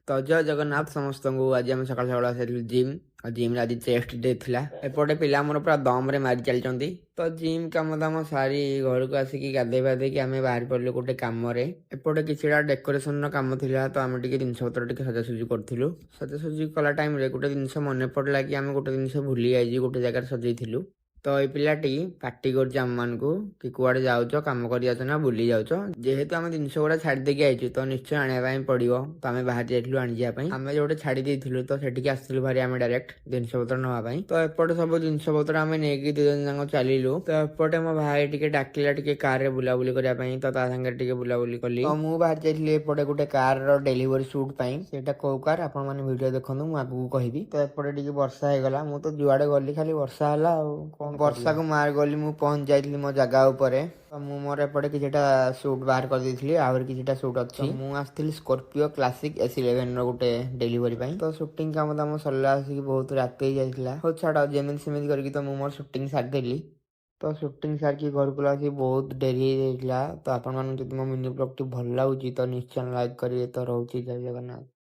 तो जय जगन्नाथ समस्त को आज आम सकाल सकाल आसारी जिम और जिम आज चेस्ट डे थिला एपटे पिला मोर पूरा दम रे मारी चलती तो जिम कम दाम सारी घर को आसिक गाधे पाधे कि आम बाहर पड़े गोटे कम एपटे कि डेकोरेशन कम थिला तो आम टे जिन पतर सजासुजी करूँ सजासुजी कला टाइम गोटे जिन मन पड़ा कि आम गोटे जिन भूली जाइए गोटे जगह सजाइलु तो ये पिलाटी पार्टी करमको कि कुआड़े जाऊच कम कर ना बुली जाऊच जेहेतु आम जिन गुड़ा छाड़ी देकी आईचु तो निश्चय आने पड़ो तो आम बाहर जाइलु आने आम जो छाड़ी देलु तो से आसलु भारी आम डायरेक्ट जिन पतर नापी तो एपटे सब जिन पतर आम नहीं दु जन जाक चलू तो एपटे मो भाई टे डाकिला टे कार रे बुलाबुली करने तो सागर बुलाबुली कली तो मुझे बाहर जाइए एपटे गोटे कार डेलीवरी सुट से कौ कार आप वीडियो देखो मुझे आगू कहबी तो एपटे वर्षा होगा मुझे तो जुआड़े गली खाली वर्षा है कौन वर्षा को मार गली मुझे पहुंच जाइली मो जगह उपरे तो मु मोर एपटे किछटा सूट बाहर कर देइथिली आहुर किछटा सूट अछि मु आस्थिली स्कॉर्पियो क्लासिक S11 रो गुटे डिलीवरी पई तो शूटिंग काम दाम सरला आसी बहुत रात हो जाइथिला हो छाड़ जेमिन सेमिन करके तो मु मोर शूटिंग सार देली तो शूटिंग सार की घर को आसी बहुत डेरी हो जाइथिला तो आपन मन जदि मो मिनी ब्लॉग टी भल लागुची तो निश्चय लाइक करिए तो रहउची जय जगन्नाथ।